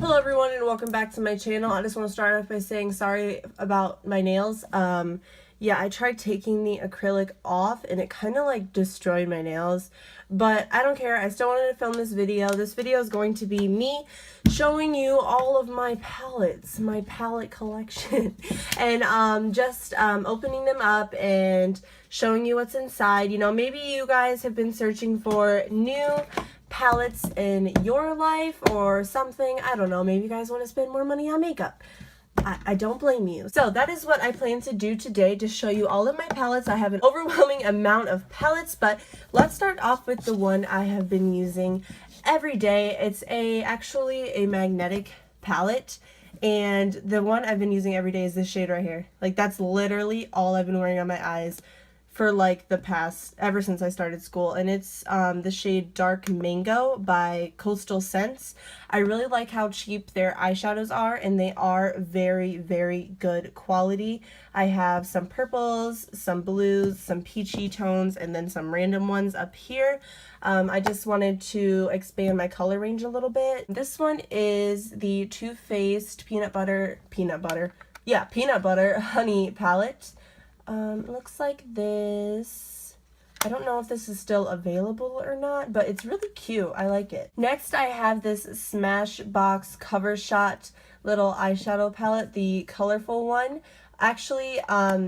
Hello everyone and welcome back to my channel. I just want to start off by saying sorry about my nails. Yeah, I tried taking the acrylic off and it kind of like destroyed my nails, but I don't care. I still wanted to film this video. This video is going to be me showing you all of my palettes, my palette collection, and just opening them up and showing you what's inside. You know, maybe you guys have been searching for new palettes in your life or something. I don't know, maybe you guys want to spend more money on makeup. I don't blame you. So that is what I plan to do today, to show you all of my palettes. I have an overwhelming amount of palettes, but let's start off with the one I have been using every day. It's actually a magnetic palette, and the one I've been using every day is this shade right here. Like, that's literally all I've been wearing on my eyes for like the past, ever since I started school, and it's the shade Dark Mango by Coastal Scents. I really like how cheap their eyeshadows are, and they are very, very good quality. I have some purples, some blues, some peachy tones, and then some random ones up here. I just wanted to expand my color range a little bit. This one is the Too Faced Peanut Butter Honey Palette. Looks like this. I don't know if this is still available or not, but it's really cute. I like it. Next, I have this Smashbox Cover Shot little eyeshadow palette, the colorful one. Actually,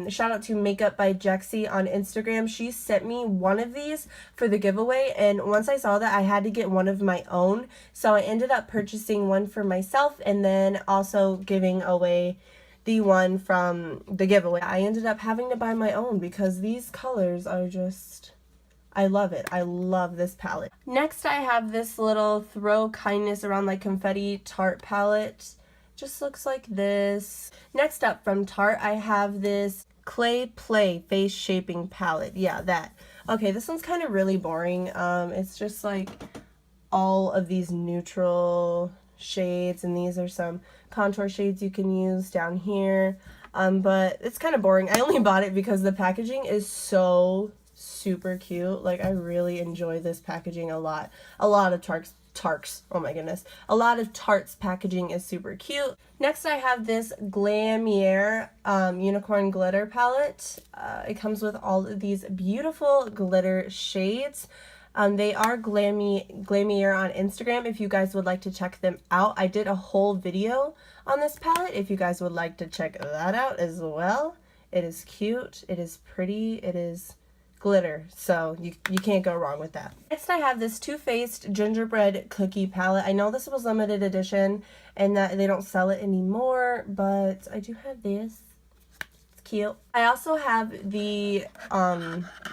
shout out to Makeup by Jexy on Instagram. She sent me one of these for the giveaway, and once I saw that, I had to get one of my own. So I ended up purchasing one for myself and then also giving away the one from the giveaway. I ended up having to buy my own because these colors are just, I love it. I love this palette. Next, I have this little Throw Kindness Around Like Confetti Tarte palette. Just looks like this. Next up from Tarte, I have this Clay Play Face Shaping Palette. Yeah, that. Okay, this one's kind of really boring. It's just like all of these neutral shades, and these are some contour shades you can use down here, but it's kind of boring. I only bought it because the packaging is so super cute. Like, I really enjoy this packaging a lot. A lot of Tarte's, oh my goodness, a lot of Tarte's packaging is super cute. Next, I have this Glamier Unicorn Glitter palette. It comes with all of these beautiful glitter shades. They are Glamier on Instagram if you guys would like to check them out. I did a whole video on this palette if you guys would like to check that out as well. It is cute, it is pretty, it is glitter, so you can't go wrong with that. Next, I have this Too Faced Gingerbread Cookie palette. I know this was limited edition and that they don't sell it anymore, but I do have this. Cute. I also have the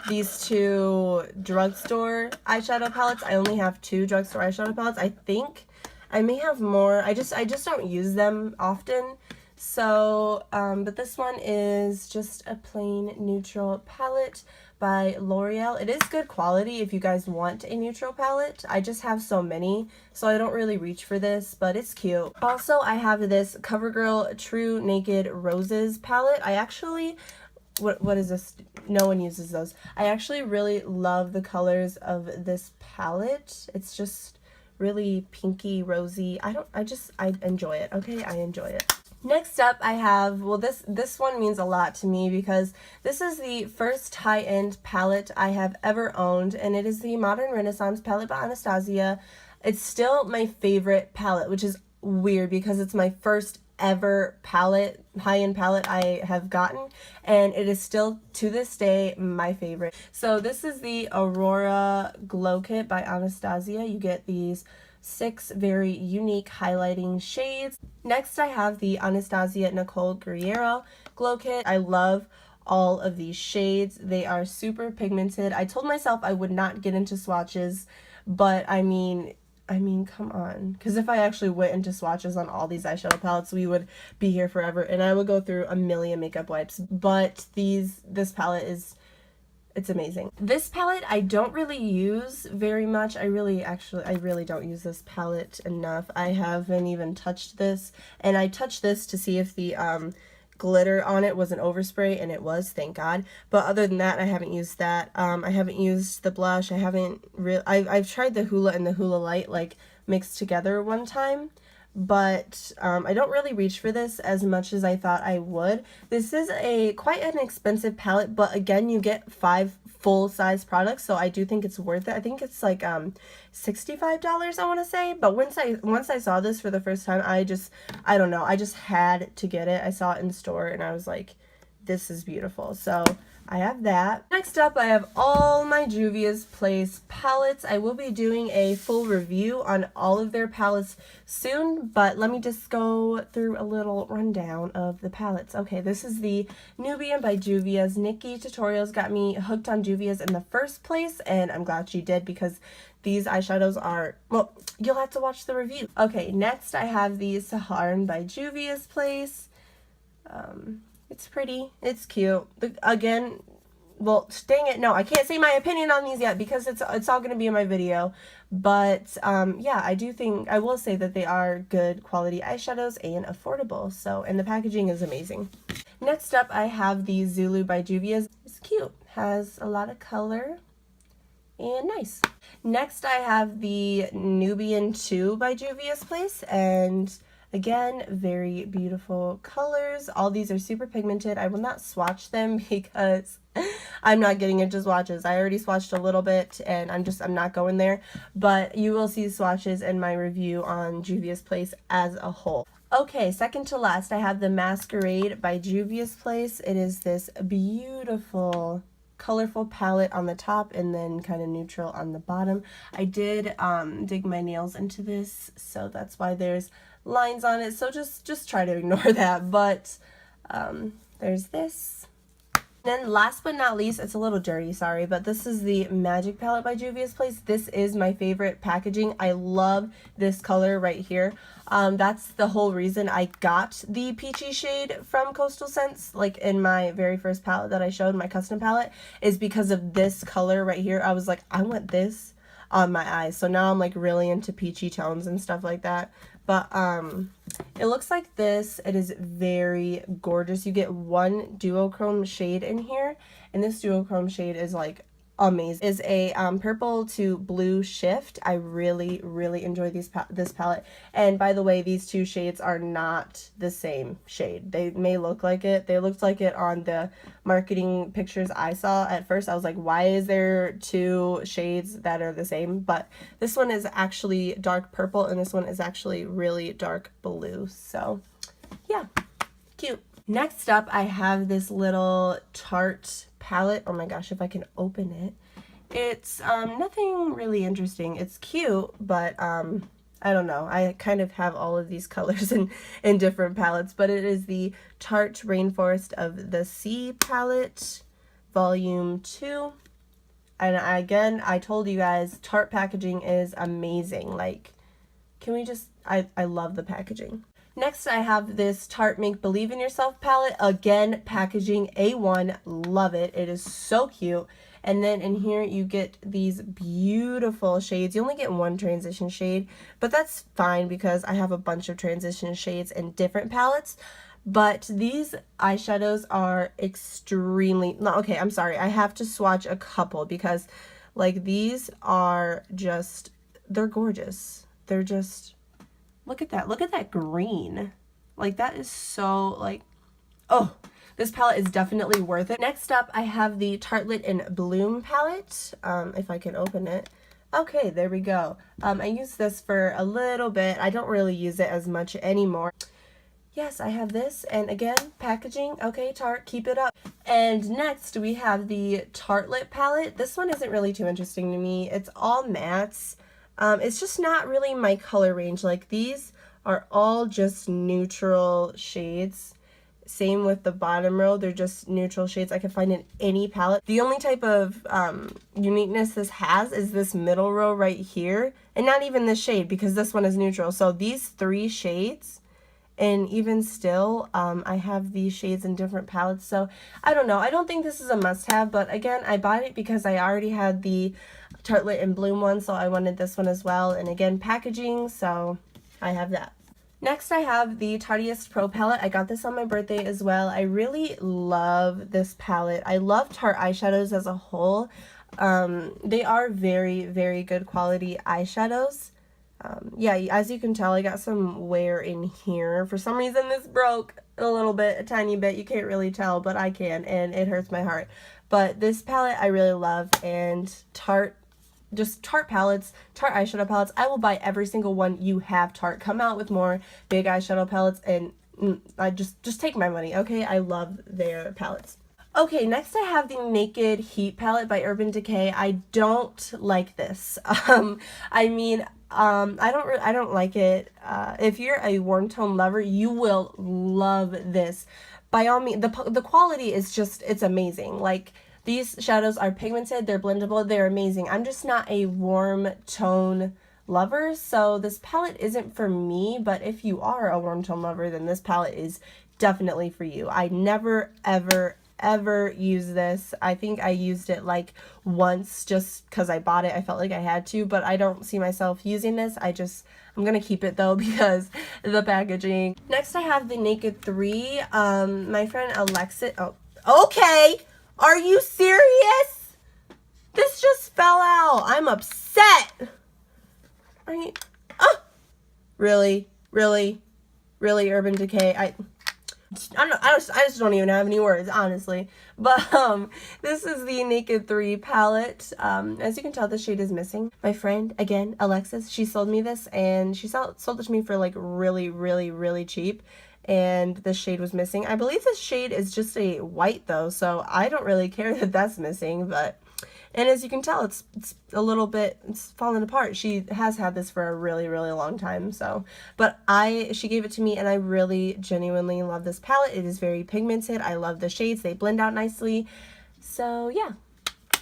these two Drugstore eyeshadow palettes. I only have two Drugstore eyeshadow palettes. I think I may have more. I just don't use them often. So, but this one is just a plain neutral palette by L'Oreal. It is good quality if you guys want a neutral palette. I just have so many, so I don't really reach for this, but it's cute. Also, I have this CoverGirl True Naked Roses palette. I actually, what is this? No one uses those. I actually really love the colors of this palette. It's just really pinky, rosy. I enjoy it, okay? I enjoy it. Next up, I have, well, this one means a lot to me because this is the first high-end palette I have ever owned, and it is the Modern Renaissance palette by Anastasia. It's still my favorite palette, which is weird because it's my first ever palette, high-end palette I have gotten, and it is still, to this day, my favorite. So this is the Aurora Glow Kit by Anastasia. You get these 6 very unique highlighting shades. Next, I have the Anastasia Nicole Guerriero Glow Kit. I love all of these shades. They are super pigmented. I told myself I would not get into swatches, but I mean, come on. Because if I actually went into swatches on all these eyeshadow palettes, we would be here forever, and I would go through a million makeup wipes. But this palette is, it's amazing. This palette I don't really use very much. I really don't use this palette enough. I haven't even touched this, and I touched this to see if the glitter on it was an overspray, and it was, thank God. But other than that, I haven't used that. I haven't used the blush. I've tried the Hoola and the Hoola Light like mixed together one time, but I don't really reach for this as much as I thought I would. This is quite an expensive palette, but again, you get 5 full-size products, so I do think it's worth it. I think it's like $65, I want to say, but once I saw this for the first time, I don't know, I just had to get it. I saw it in the store and I was like, this is beautiful. So I have that. Next up, I have all my Juvia's Place palettes. I will be doing a full review on all of their palettes soon, but let me just go through a little rundown of the palettes. Okay, this is the Nubian by Juvia's. Nikki Tutorials got me hooked on Juvia's in the first place, and I'm glad she did because these eyeshadows are, well, you'll have to watch the review. Okay, next I have the Saharan by Juvia's Place. It's pretty. It's cute. Again, well, dang it, no, I can't say my opinion on these yet because it's all going to be in my video. But, yeah, I will say that they are good quality eyeshadows and affordable. So, and the packaging is amazing. Next up, I have the Zulu by Juvia's. It's cute. Has a lot of color and nice. Next, I have the Nubian 2 by Juvia's Place, and again, very beautiful colors. All these are super pigmented. I will not swatch them because I'm not getting into swatches. I already swatched a little bit and I'm not going there. But you will see swatches in my review on Juvia's Place as a whole. Okay, second to last, I have the Masquerade by Juvia's Place. It is this beautiful colorful palette on the top and then kind of neutral on the bottom. I did dig my nails into this, so that's why there's lines on it, so just try to ignore that. But there's this. Then last but not least, it's a little dirty, sorry, but this is the Magic palette by Juvia's Place. This is my favorite packaging. I love this color right here. That's the whole reason I got the peachy shade from Coastal Scents, like in my very first palette that I showed, my custom palette, is because of this color right here. I was like, I want this on my eyes. So now I'm like really into peachy tones and stuff like that. But it looks like this. It is very gorgeous. You get one duochrome shade in here, and this duochrome shade is like amazing. Is a purple to blue shift. I really enjoy this palette. And by the way, these two shades are not the same shade. They may look like it. They looked like it on the marketing pictures I saw. At first I was like, why is there two shades that are the same? But this one is actually dark purple and this one is actually really dark blue. So yeah, cute. Next up, I have this little Tarte palette. Oh my gosh, if I can open it. It's nothing really interesting. It's cute, but I don't know. I kind of have all of these colors in different palettes, but it is the Tarte Rainforest of the Sea palette, volume 2. And again, I told you guys, Tarte packaging is amazing. Like, can we just, I love the packaging. Next, I have this Tarte Make Believe in Yourself palette. Again, packaging A1. Love it. It is so cute. And then in here, you get these beautiful shades. You only get one transition shade, but that's fine because I have a bunch of transition shades in different palettes. But these eyeshadows are extremely... No, okay, I'm sorry. I have to swatch a couple because, like, these are just... They're gorgeous. They're just... Look at that. Look at that green. Like, that is so, like, oh, this palette is definitely worth it. Next up, I have the Tartelette in Bloom palette, if I can open it. Okay, there we go. I used this for a little bit. I don't really use it as much anymore. Yes, I have this, and again, packaging. Okay, Tarte, keep it up. And next, we have the Tartelette palette. This one isn't really too interesting to me. It's all mattes. It's just not really my color range. Like, these are all just neutral shades. Same with the bottom row. They're just neutral shades I can find in any palette. The only type of uniqueness this has is this middle row right here. And not even this shade because this one is neutral. So these 3 shades, and even still, I have these shades in different palettes. So I don't know. I don't think this is a must-have. But again, I bought it because I already had the Tartelette in Bloom one, so I wanted this one as well. And again, packaging, so I have that. Next, I have the Tarteist Pro palette. I got this on my birthday as well. I really love this palette. I love Tarte eyeshadows as a whole. They are very good quality eyeshadows. Yeah, as you can tell, I got some wear in here. For some reason, this broke a little bit, a tiny bit. You can't really tell, but I can, and it hurts my heart. But this palette I really love, and Tarte, just Tarte palettes, Tarte eyeshadow palettes. I will buy every single one you have, Tarte. Come out with more big eyeshadow palettes, and I just take my money, okay? I love their palettes. Okay, next I have the Naked Heat palette by Urban Decay. I don't like this. I mean, I don't like it. If you're a warm tone lover, you will love this. By all means, the quality is just, it's amazing. Like, these shadows are pigmented, they're blendable, they're amazing. I'm just not a warm tone lover, so this palette isn't for me, but if you are a warm tone lover, then this palette is definitely for you. I never, ever use this. I think I used it like once just because I bought it. I felt like I had to, but I don't see myself using this. I'm gonna keep it though because the packaging. Next I have the Naked 3. My friend Alexis, oh, okay. Are you serious? This just fell out. I'm upset. Are you, oh, really, Urban Decay? I just don't even have any words, honestly. But this is the Naked 3 palette. As you can tell, the shade is missing. My friend, again, Alexis, she sold me this, and she sold it to me for like really cheap. And the shade was missing. I believe this shade is just a white though, so I don't really care that that's missing, but. And as you can tell, it's a little bit, it's falling apart. She has had this for a really long time, so. But she gave it to me, and I really genuinely love this palette. It is very pigmented. I love the shades. They blend out nicely. So yeah,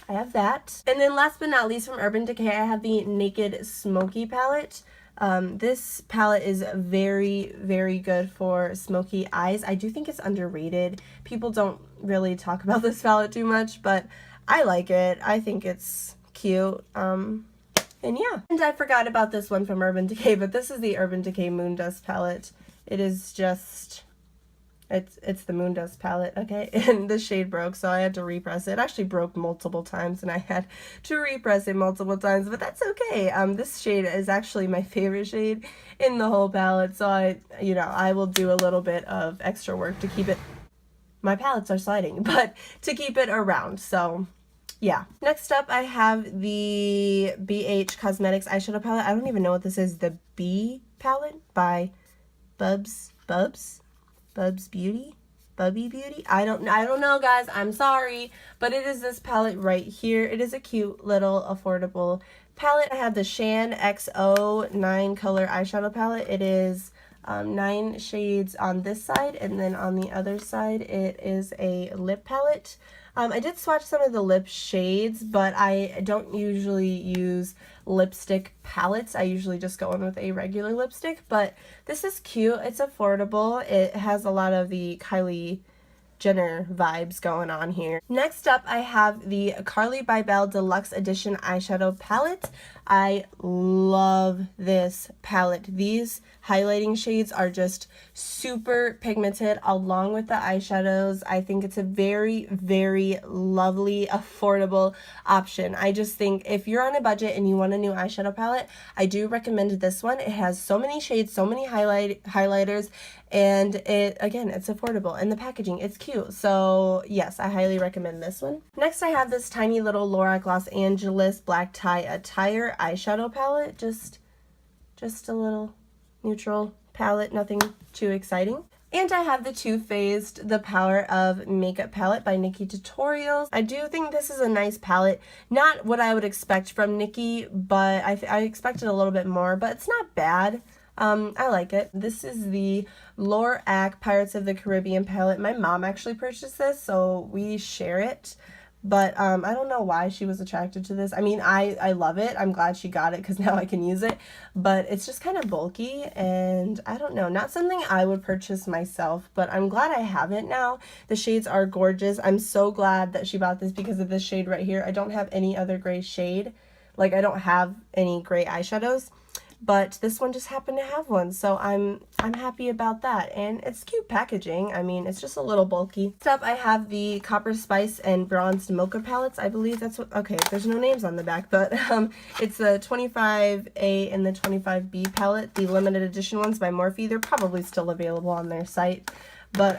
I have that. And then last but not least from Urban Decay, I have the Naked Smoky palette. This palette is very good for smoky eyes. I do think it's underrated. People don't really talk about this palette too much, but I like it. I think it's cute. And yeah. And I forgot about this one from Urban Decay, but this is the Urban Decay Moondust palette. It is just, it's the Moondust palette, okay? And the shade broke, so I had to repress it. It actually broke multiple times, and I had to repress it multiple times, but that's okay. This shade is actually my favorite shade in the whole palette, so I will do a little bit of extra work to keep it. My palettes are sliding, but to keep it around, so. Yeah. Next up, I have the BH Cosmetics eyeshadow palette. I don't even know what this is. The B palette by Bubby Beauty. I don't know, guys. I'm sorry, but it is this palette right here. It is a cute little affordable palette. I have the Shan XO 9 color eyeshadow palette. It is 9 shades on this side, and then on the other side it is a lip palette. I did swatch some of the lip shades, but I don't usually use lipstick palettes. I usually just go in with a regular lipstick, but this is cute. It's affordable. It has a lot of the Kylie Jenner vibes going on here. Next up, I have the Carly by Belle Deluxe Edition eyeshadow palette. I love this palette. These highlighting shades are just super pigmented along with the eyeshadows. I think it's a very lovely, affordable option. I just think if you're on a budget and you want a new eyeshadow palette, I do recommend this one. It has so many shades, so many highlighters, and it's affordable, and the packaging, it's cute. So yes, I highly recommend this one. Next, I have this tiny little Lorac Los Angeles Black Tie Attire eyeshadow palette. Just a little neutral palette, nothing too exciting. And I have the Too Faced The Power of Makeup palette by Nikki Tutorials. I do think this is a nice palette. Not what I would expect from Nikki, but I expected a little bit more, but it's not bad. I like it. This is the Lorac Pirates of the Caribbean palette. My mom actually purchased this, so we share it. But I don't know why she was attracted to this. I mean, I love it. I'm glad she got it because now I can use it. But it's just kind of bulky, and I don't know. Not something I would purchase myself, but I'm glad I have it now. The shades are gorgeous. I'm so glad that she bought this because of this shade right here. I don't have any other gray shade. Like, I don't have any gray eyeshadows. but this one just happened to have one, so I'm happy about that. And it's cute packaging. I mean, it's just a little bulky. Next up, I have the Copper Spice and Bronzed Mocha palettes. I believe that's what, okay, there's no names on the back, but it's the 25A and the 25B palette, the limited edition ones by Morphe. They're probably still available on their site, but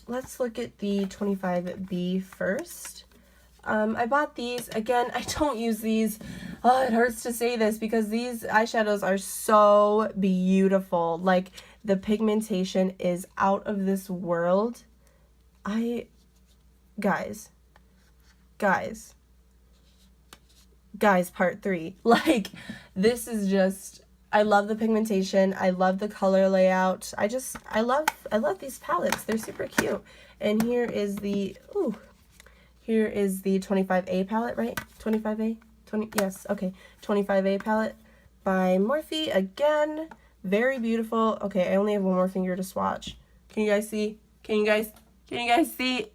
let's look at the 25B first. I bought these. Again, I don't use these. Oh, it hurts to say this because these eyeshadows are so beautiful. Like, the pigmentation is out of this world. Guys, part 3. Like, this is just, I love the pigmentation. I love the color layout. I love these palettes. They're super cute. And here is the, here is the 25A palette, right? 25A? Yes, okay. 25A palette by Morphe. Again, very beautiful. Okay, I only have one more finger to swatch. Can you guys see? Can you guys see?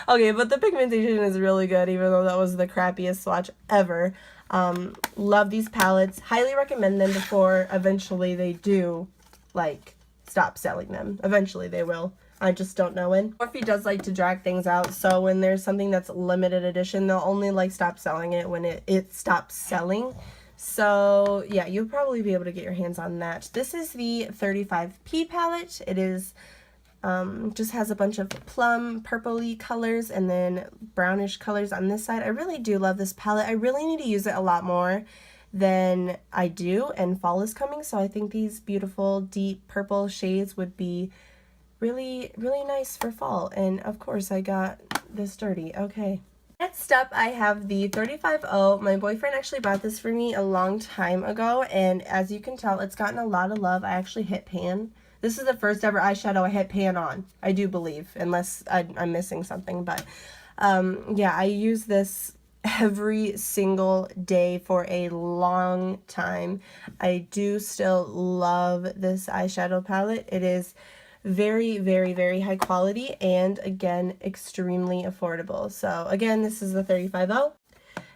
Okay, but the pigmentation is really good, even though that was the crappiest swatch ever. Love these palettes. Highly recommend them before eventually they do, like, stop selling them. Eventually they will. I just don't know when. Morphe does like to drag things out, so when there's something that's limited edition, they'll only like stop selling it when it stops selling. So yeah, you'll probably be able to get your hands on that. This is the 35P palette. It is just has a bunch of plum purpley colors and then brownish colors on this side. I really do love this palette. I really need to use it a lot more than I do, and fall is coming, so I think these beautiful deep purple shades would be really nice for fall. And of course I got this dirty. Okay, next up I have the 35O. My boyfriend actually bought this for me a long time ago, and as you can tell, it's gotten a lot of love. I actually hit pan. This is the first ever eyeshadow I hit pan on, I do believe, unless I'm missing something. But yeah, I use this every single day for a long time. I do still love this eyeshadow palette. It is very high quality, and again, extremely affordable. So again, this is the 35O.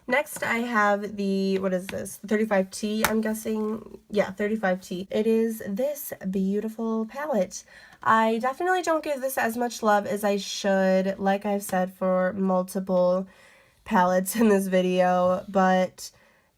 Next, I have the, what is this, 35T, I'm guessing. Yeah, 35T. It is this beautiful palette. I definitely don't give this as much love as I should, like I've said for multiple palettes in this video, but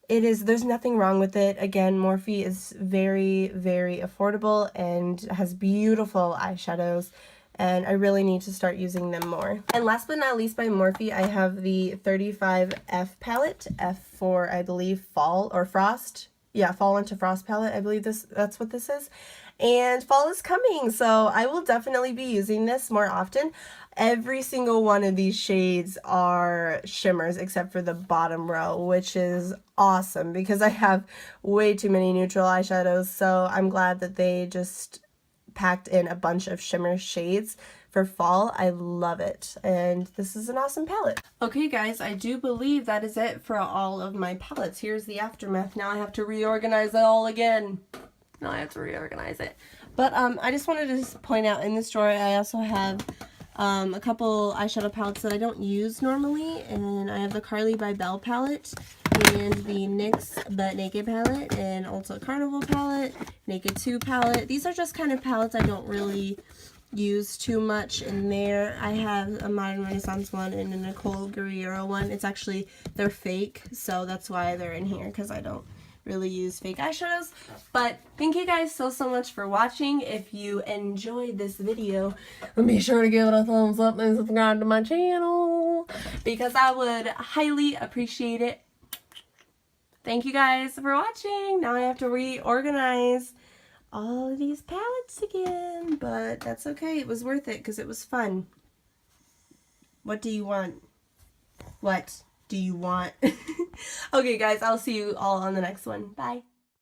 there's nothing wrong with it. Again, Morphe is very affordable and has beautiful eyeshadows, and I really need to start using them more. And last but not least by Morphe, I have the 35F palette. F for, I believe, fall or frost. Yeah, fall into frost palette. I believe that's what this is. And fall is coming, so I will definitely be using this more often. Every single one of these shades are shimmers except for the bottom row, which is awesome because I have way too many neutral eyeshadows, so I'm glad that they just packed in a bunch of shimmer shades for fall. I love it, and this is an awesome palette. Okay guys, I do believe that is it for all of my palettes. Here's the aftermath. Now I have to reorganize it all again. Now I have to reorganize it. But I just wanted to point out, in this drawer I also have a couple eyeshadow palettes that I don't use normally, and I have the Carly by Belle palette, and the NYX But Naked palette, and Ulta Carnival palette, Naked 2 palette. These are just kind of palettes I don't really use too much in there. I have a Modern Renaissance one and a Nicole Guerriero one. It's actually, they're fake, so that's why they're in here, because I don't really use fake eyeshadows. But thank you guys so much for watching. If you enjoyed this video, be sure to give it a thumbs up and subscribe to my channel, because I would highly appreciate it. Thank you guys for watching. Now I have to reorganize all of these palettes again, but that's okay. It was worth it because it was fun. What do you want? What do you want? Okay guys, I'll see you all on the next one. Bye.